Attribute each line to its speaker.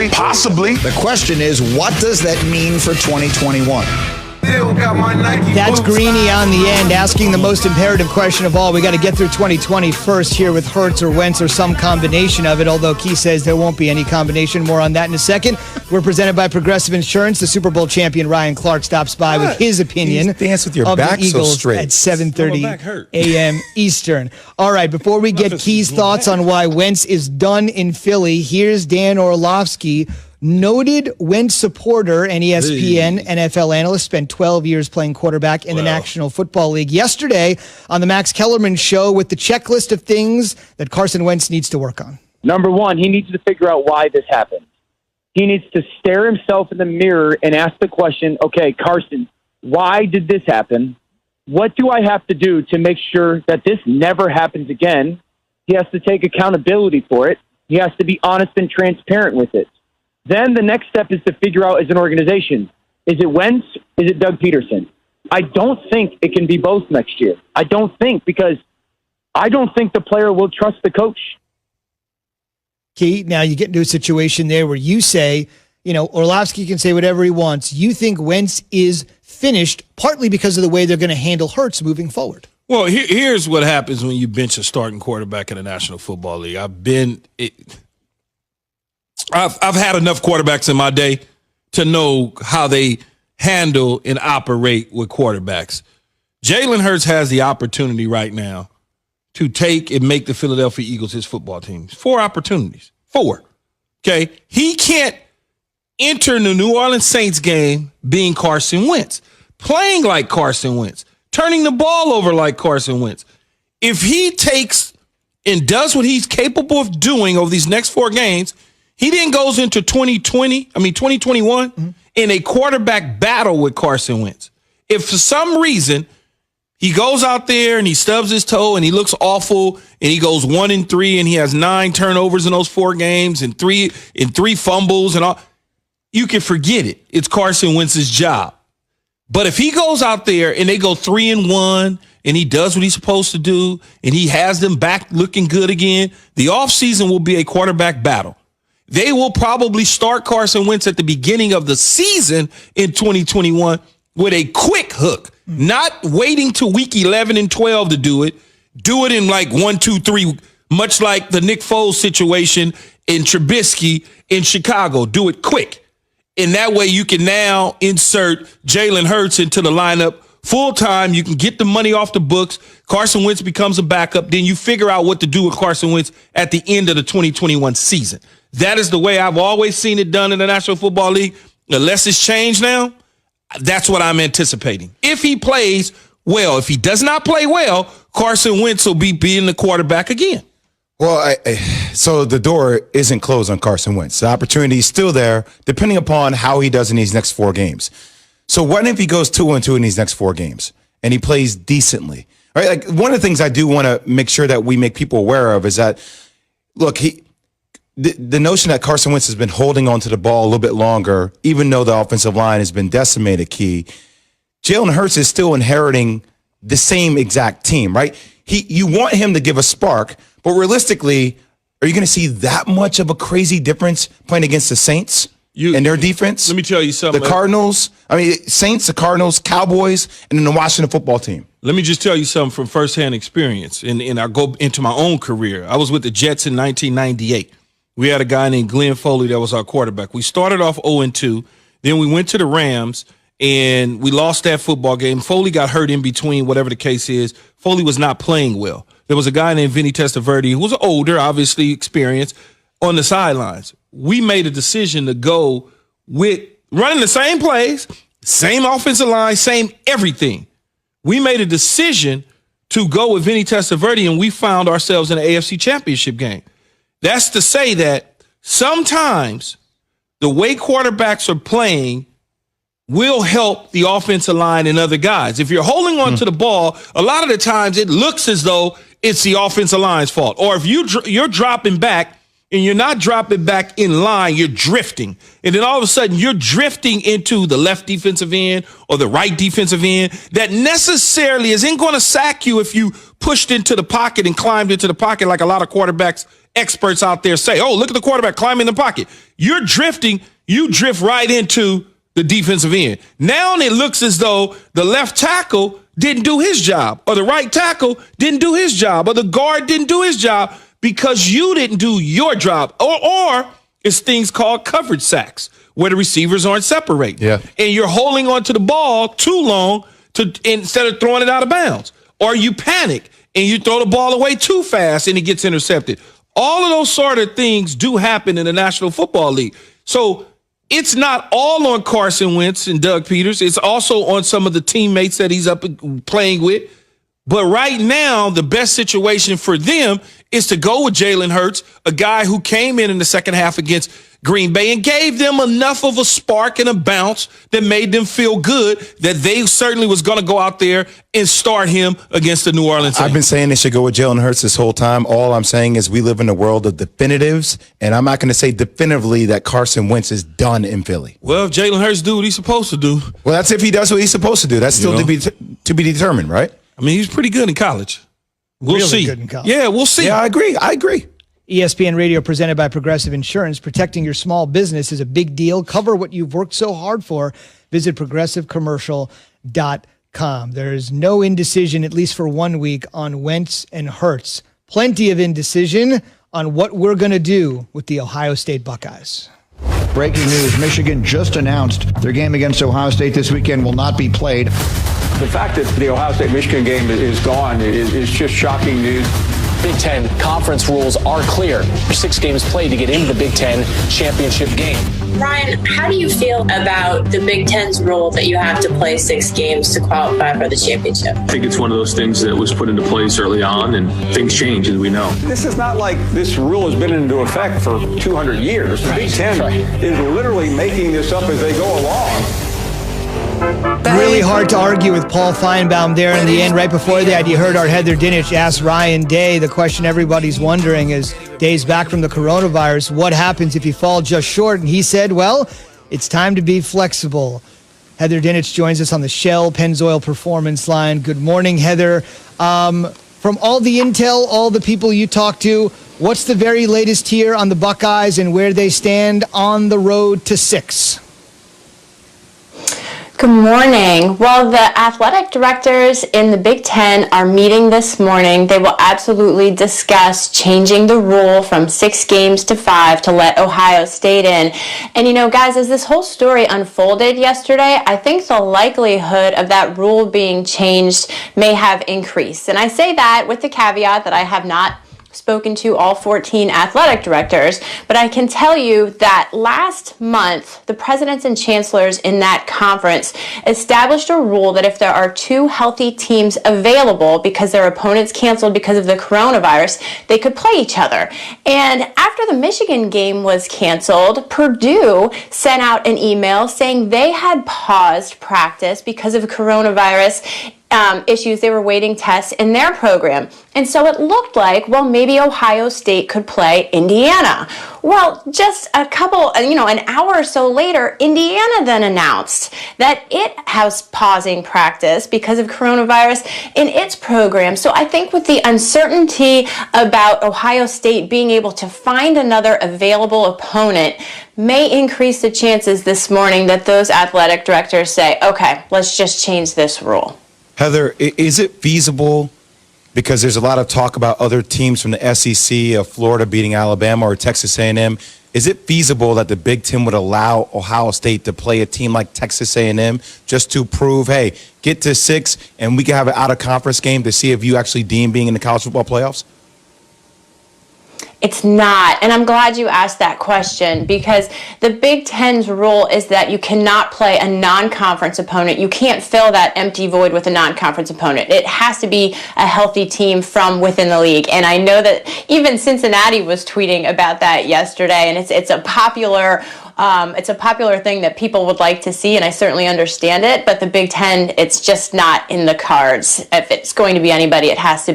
Speaker 1: Possibly.
Speaker 2: The question is, what does that mean for 2021?
Speaker 3: That's Greeny on the end, asking the most imperative question of all. We got to get through 2020 first here with Hurts or Wentz or some combination of it, although Key says there won't be any combination. More on that in a second. We're presented by Progressive Insurance. The Super Bowl champion Ryan Clark stops by with his opinion
Speaker 4: dance with your
Speaker 3: of
Speaker 4: back
Speaker 3: the Eagles
Speaker 4: so straight.
Speaker 3: at 7:30 a.m. Eastern. All right, before we get Key's thoughts on why Wentz is done in Philly, here's Dan Orlovsky, noted Wentz supporter and ESPN NFL analyst, spent 12 years playing quarterback in the National Football League. Yesterday on the Max Kellerman show with the checklist of things that Carson Wentz needs to work on.
Speaker 5: Number one, he needs to figure out why this happened. He needs to stare himself in the mirror and ask the question, okay, Carson, why did this happen? What do I have to do to make sure that this never happens again? He has to take accountability for it. He has to be honest and transparent with it. Then the next step is to figure out as an organization, is it Wentz? Is it Doug Peterson? I don't think it can be both next year. I don't think, because I don't think the player will trust the coach.
Speaker 3: Key, now you get into a situation there where you say, Orlovsky can say whatever he wants. You think Wentz is finished partly because of the way they're going to handle Hurts moving forward.
Speaker 1: Well, here's what happens when you bench a starting quarterback in the National Football League. I've had enough quarterbacks in my day to know how they handle and operate with quarterbacks. Jalen Hurts has the opportunity right now to take and make the Philadelphia Eagles his football team. 4 opportunities. 4. Okay? He can't enter the New Orleans Saints game being Carson Wentz, playing like Carson Wentz, turning the ball over like Carson Wentz. If he takes and does what he's capable of doing over these next 4 games, he then goes into 2021 in a quarterback battle with Carson Wentz. If for some reason he goes out there and he stubs his toe and he looks awful and he goes 1-3 and he has 9 turnovers in those 4 games and 3 fumbles and all, you can forget it. It's Carson Wentz's job. But if he goes out there and they go 3-1 and he does what he's supposed to do and he has them back looking good again, the offseason will be a quarterback battle. They will probably start Carson Wentz at the beginning of the season in 2021 with a quick hook, not waiting to week 11 and 12 to do it. Do it in like 1, 2, 3, much like the Nick Foles situation in Trubisky in Chicago. Do it quick. And that way you can now insert Jalen Hurts into the lineup full time. You can get the money off the books. Carson Wentz becomes a backup. Then you figure out what to do with Carson Wentz at the end of the 2021 season. That is the way I've always seen it done in the National Football League. Unless it's changed now, that's what I'm anticipating. If he plays well, if he does not play well, Carson Wentz will be being the quarterback again.
Speaker 4: Well, so the door isn't closed on Carson Wentz. The opportunity is still there, depending upon how he does in these next 4 games. So what if he goes 2-2 in these next 4 games and he plays decently? All right, like one of the things I do want to make sure that we make people aware of is that, look, the notion that Carson Wentz has been holding on to the ball a little bit longer, even though the offensive line has been decimated, Key, Jalen Hurts is still inheriting the same exact team, right? You want him to give a spark, but realistically, are you going to see that much of a crazy difference playing against the Saints and their defense?
Speaker 1: Let me tell you something.
Speaker 4: The Cardinals, Saints, the Cardinals, Cowboys, and then the Washington football team.
Speaker 1: Let me just tell you something from firsthand experience, and I go into my own career. I was with the Jets in 1998. We had a guy named Glenn Foley that was our quarterback. We started off 0-2. Then we went to the Rams, and we lost that football game. Foley got hurt in between, whatever the case is. Foley was not playing well. There was a guy named Vinny Testaverde, who was older, obviously experienced, on the sidelines. We made a decision to go with running the same plays, same offensive line, same everything. We made a decision to go with Vinny Testaverde, and we found ourselves in an AFC Championship game. That's to say that sometimes the way quarterbacks are playing will help the offensive line and other guys. If you're holding on to the ball, a lot of the times it looks as though it's the offensive line's fault. Or if you're dropping back and you're not dropping back in line, you're drifting. And then all of a sudden you're drifting into the left defensive end or the right defensive end that necessarily isn't going to sack you if you pushed into the pocket and climbed into the pocket like a lot of quarterbacks experts out there say, oh, look at the quarterback climbing the pocket. You're drifting. You drift right into the defensive end. Now it looks as though the left tackle didn't do his job, or the right tackle didn't do his job, or the guard didn't do his job because you didn't do your job. Or it's things called coverage sacks where the receivers aren't separating.
Speaker 4: Yeah.
Speaker 1: And you're holding on to the ball too long instead of throwing it out of bounds. Or you panic and you throw the ball away too fast and it gets intercepted. All of those sort of things do happen in the National Football League. So it's not all on Carson Wentz and Doug Peters. It's also on some of the teammates that he's up playing with. But right now, the best situation for them is to go with Jalen Hurts, a guy who came in the second half against Green Bay and gave them enough of a spark and a bounce that made them feel good that they certainly was going to go out there and start him against the New Orleans Saints.
Speaker 4: I've been saying they should go with Jalen Hurts this whole time. All I'm saying is we live in a world of definitives, and I'm not going to say definitively that Carson Wentz is done in Philly.
Speaker 1: Well, if Jalen Hurts do what he's supposed to do.
Speaker 4: Well, that's if he does what he's supposed to do. That's still to be determined, right?
Speaker 1: I mean, he's pretty good in college. We'll
Speaker 3: Really
Speaker 1: see.
Speaker 3: good in college.
Speaker 1: Yeah, we'll see.
Speaker 4: Yeah, I agree.
Speaker 3: ESPN Radio presented by Progressive Insurance. Protecting your small business is a big deal. Cover what you've worked so hard for. Visit progressivecommercial.com. There is no indecision, at least for 1 week, on Wentz and Hurts. Plenty of indecision on what we're going to do with the Ohio State Buckeyes.
Speaker 2: Breaking news, Michigan just announced their game against Ohio State this weekend will not be played.
Speaker 6: The fact that the Ohio State-Michigan game is gone is just shocking news.
Speaker 7: Big Ten conference rules are clear. 6 games played to get into the Big Ten championship game.
Speaker 8: Ryan, how do you feel about the Big Ten's rule that you have to play 6 games to qualify for the championship?
Speaker 9: I think it's one of those things that was put into place early on, and things change, as we know.
Speaker 6: This is not like this rule has been into effect for 200 years. The Big Ten is literally making this up as they go along.
Speaker 3: Really hard to argue with Paul Feinbaum there in the end. Right before that, you heard our Heather Dinich ask Ryan Day the question everybody's wondering is, Day's back from the coronavirus, what happens if you fall just short? And he said, well, it's time to be flexible. Heather Dinich joins us on the Shell Pennzoil Performance Line. Good morning, Heather. From all the intel, all the people you talk to, what's the very latest here on the Buckeyes and where they stand on the road to 6?
Speaker 8: Good morning. Well, the athletic directors in the Big Ten are meeting this morning. They will absolutely discuss changing the rule from 6 games to 5 to let Ohio State in. And you know, guys, as this whole story unfolded yesterday, I think the likelihood of that rule being changed may have increased. And I say that with the caveat that I have not spoken to all 14 athletic directors, but I can tell you that last month, the presidents and chancellors in that conference established a rule that if there are 2 healthy teams available because their opponents canceled because of the coronavirus, they could play each other. And after the Michigan game was canceled, Purdue sent out an email saying they had paused practice because of coronavirus issues. They were waiting tests in their program. And so it looked like, well, maybe Ohio State could play Indiana. Well, just an hour or so later, Indiana then announced that it has pausing practice because of coronavirus in its program. So I think with the uncertainty about Ohio State being able to find another available opponent may increase the chances this morning that those athletic directors say, okay, let's just change this rule.
Speaker 4: Heather, is it feasible, because there's a lot of talk about other teams from the SEC, of Florida beating Alabama or Texas A&M, is it feasible that the Big Ten would allow Ohio State to play a team like Texas A&M just to prove, hey, get to 6 and we can have an out-of-conference game to see if you actually deem being in the college football playoffs?
Speaker 8: It's not. And I'm glad you asked that question, because the Big Ten's rule is that you cannot play a non-conference opponent. You can't fill that empty void with a non-conference opponent. It has to be a healthy team from within the league. And I know that even Cincinnati was tweeting about that yesterday, and it's a popular thing that people would like to see, and I certainly understand it. But the Big Ten, it's just not in the cards. If it's going to be anybody, it has to